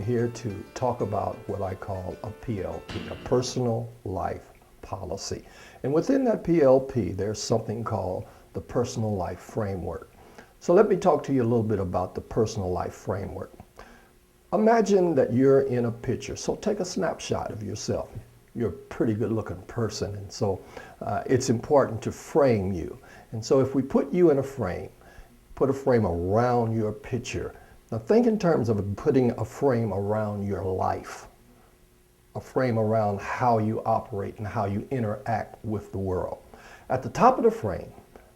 here to talk about what I call a PLP, a personal life policy. And within that PLP, there's something called the personal life framework. So let me talk to you a little bit about the personal life framework. Imagine that you're in a picture. So take a snapshot of yourself. You're a pretty good looking person, and so it's important to frame you. And so if we put you in a frame, put a frame around your picture. Now think in terms of putting a frame around your life, a frame around how you operate and how you interact with the world. At the top of the frame,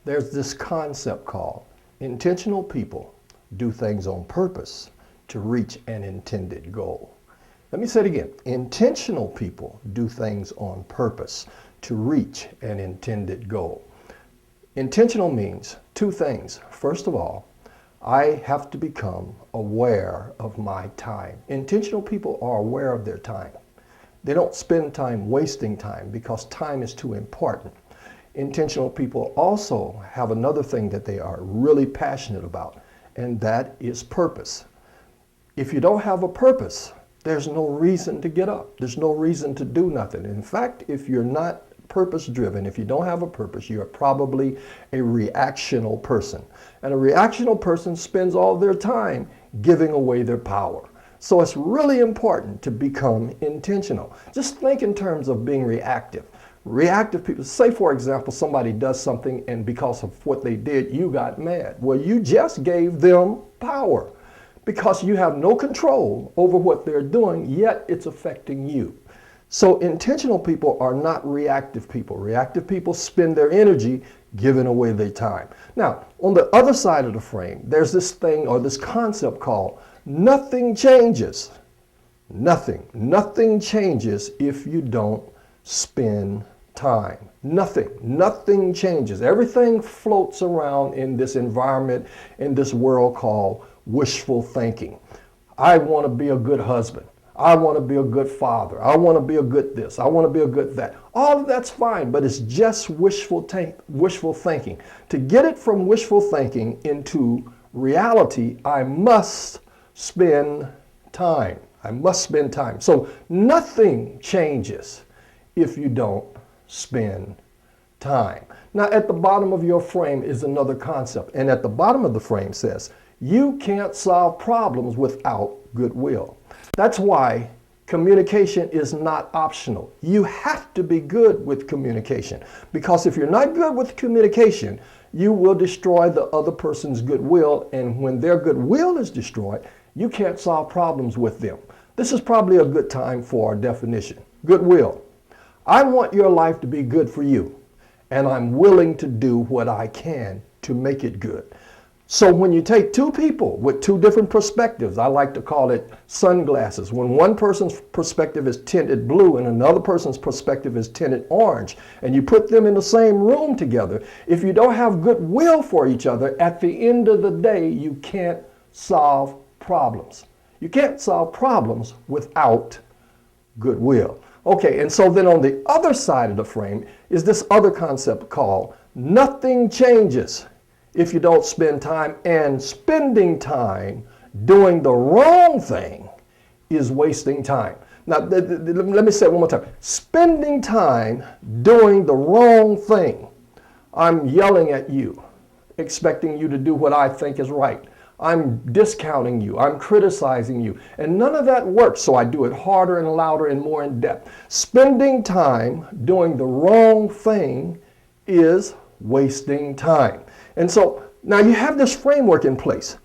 there's this concept called intentional people do things on purpose to reach an intended goal. Let me say it again. Intentional people do things on purpose to reach an intended goal. Intentional means two things. First of all, I have to become aware of my time. Intentional people are aware of their time. They don't spend time wasting time because time is too important. Intentional people also have another thing that they are really passionate about, and that is purpose. If you don't have a purpose, there's no reason to get up. There's no reason to do nothing. In fact, if you're not purpose-driven, if you don't have a purpose, you're probably a reactional person. And a reactional person spends all their time giving away their power. So it's really important to become intentional. Just think in terms of being reactive. Reactive people, say for example, somebody does something and because of what they did, you got mad. Well, you just gave them power because you have no control over what they're doing, yet it's affecting you. So intentional people are not reactive people. Reactive people spend their energy giving away their time. Now, on the other side of the frame, there's this thing or this concept called nothing changes. Nothing changes if you don't spend time. Nothing changes. Everything floats around in this environment, in this world called wishful thinking. I want to be a good husband. I want to be a good father. I want to be a good this. I want to be a good that. All of that's fine, but it's just wishful thinking. To get it from wishful thinking into reality, I must spend time. I must spend time. So nothing changes if you don't spend time. Now at the bottom of your frame is another concept. And at the bottom of the frame says, you can't solve problems without goodwill. That's why communication is not optional. You have to be good with communication, because if you're not good with communication, you will destroy the other person's goodwill, and when their goodwill is destroyed, you can't solve problems with them. This is probably a good time for our definition. Goodwill. I want your life to be good for you, and I'm willing to do what I can to make it good. So when you take two people with two different perspectives, I like to call it sunglasses. When one person's perspective is tinted blue and another person's perspective is tinted orange, and you put them in the same room together, if you don't have goodwill for each other, at the end of the day, you can't solve problems. You can't solve problems without goodwill. Okay, and so then on the other side of the frame is this other concept called nothing changes if you don't spend time, and spending time doing the wrong thing is wasting time. Now, let me say it one more time. Spending time doing the wrong thing. I'm yelling at you, expecting you to do what I think is right. I'm discounting you. I'm criticizing you. And none of that works, so I do it harder and louder and more in depth. Spending time doing the wrong thing is wasting time. And so now you have this framework in place.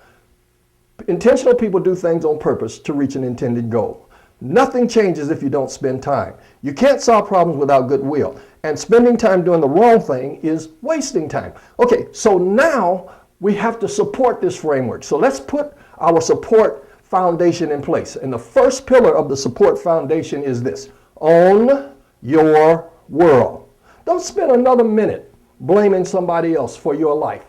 Intentional people do things on purpose to reach an intended goal. Nothing changes if you don't spend time. You can't solve problems without goodwill. And spending time doing the wrong thing is wasting time. Okay, so now we have to support this framework. So let's put our support foundation in place. And the first pillar of the support foundation is this: own your world. Don't spend another minute blaming somebody else for your life.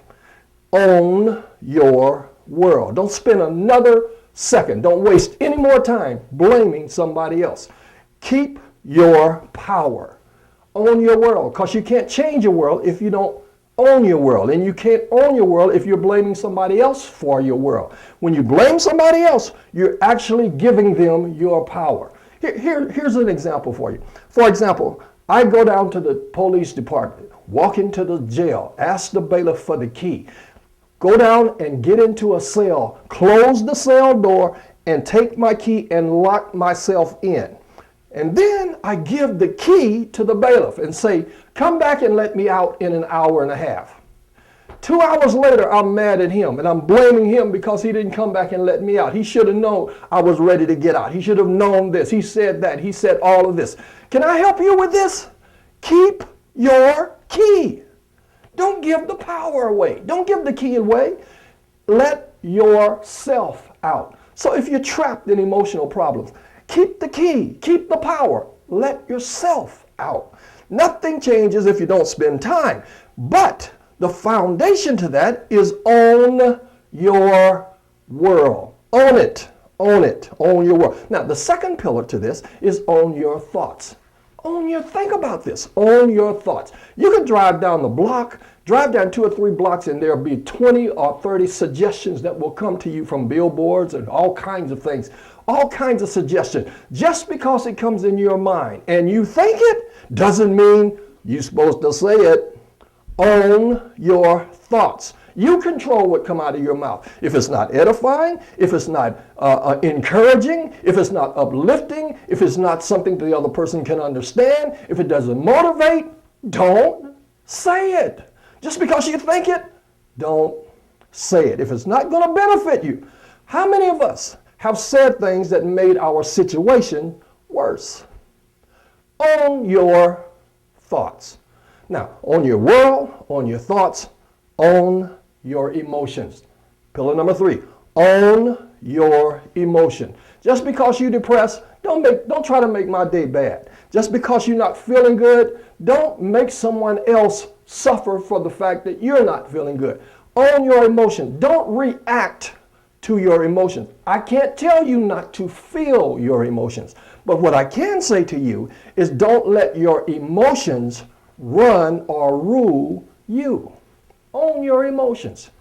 Own your world. Don't spend another second. Don't waste any more time blaming somebody else. Keep your power. Own your world, because you can't change your world if you don't Own your world. And you can't own your world if you're blaming somebody else for your world. When you blame somebody else, you're actually giving them your power. Here's an example for you. For example, I go down to the police department, walk into the jail, ask the bailiff for the key, go down and get into a cell, close the cell door, and take my key and lock myself in. And then I give the key to the bailiff and say, come back and let me out in an hour and a half. 2 hours later, I'm mad at him and I'm blaming him because he didn't come back and let me out. He should have known I was ready to get out. He should have known this. He said that. He said all of this. Can I help you with this? Keep your key. Don't give the power away. Don't give the key away. Let yourself out. So if you're trapped in emotional problems, keep the key, keep the power, let yourself out. Nothing changes if you don't spend time. But the foundation to that is own your world. Own it, own it, own your world. Now, the second pillar to this is own your thoughts. Think about this, own your thoughts. You can drive down the block, drive down 2 or 3 blocks, and there'll be 20 or 30 suggestions that will come to you from billboards and all kinds of things, all kinds of suggestions. Just because it comes in your mind and you think it doesn't mean you're supposed to say it. Own your thoughts. You control what come out of your mouth. If it's not edifying, if it's not encouraging, if it's not uplifting, if it's not something the other person can understand, if it doesn't motivate, don't say it. Just because you think it, don't say it. If it's not going to benefit you. How many of us have said things that made our situation worse? Own your thoughts. Now, own your world, own your thoughts, own your emotions. Pillar number 3, own your emotion. Just because you're depressed, don't try to make my day bad. Just because you're not feeling good, don't make someone else suffer for the fact that you're not feeling good. Own your emotion. Don't react to your emotions. I can't tell you not to feel your emotions, but what I can say to you is don't let your emotions run or rule you. Own your emotions.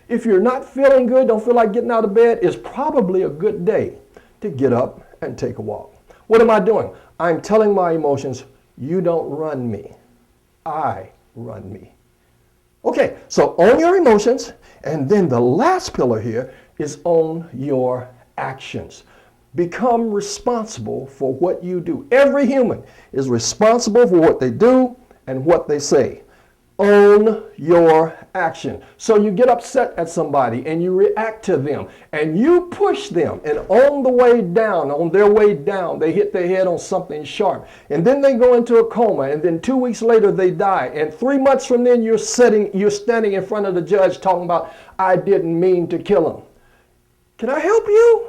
If you're not feeling good, don't feel like getting out of bed, it's probably a good day to get up and take a walk. What am I doing? I'm telling my emotions, you don't run me. I run me. Okay, so own your emotions, and then the last pillar here is own your actions. Become responsible for what you do. Every human is responsible for what they do and what they say. Own your action. So you get upset at somebody and you react to them and you push them, and on their way down, they hit their head on something sharp. And then they go into a coma, and then 2 weeks later they die. And 3 months from then you're standing in front of the judge talking about, I didn't mean to kill him. Can I help you?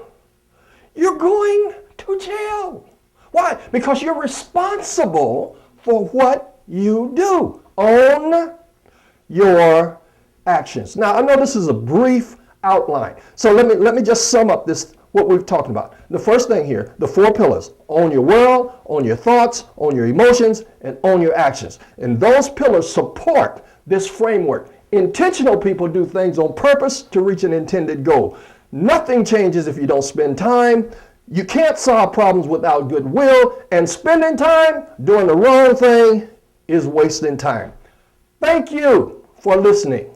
You're going to jail. Why? Because you're responsible for what you do. Own your actions. Now, I know this is a brief outline, so let me just sum up what we've talked about. The first thing here, the 4 pillars: own your world, own your thoughts, own your emotions, and own your actions. And those pillars support this framework. Intentional people do things on purpose to reach an intended goal. Nothing changes if you don't spend time. You can't solve problems without goodwill, and spending time doing the wrong thing is wasting time. Thank you for listening.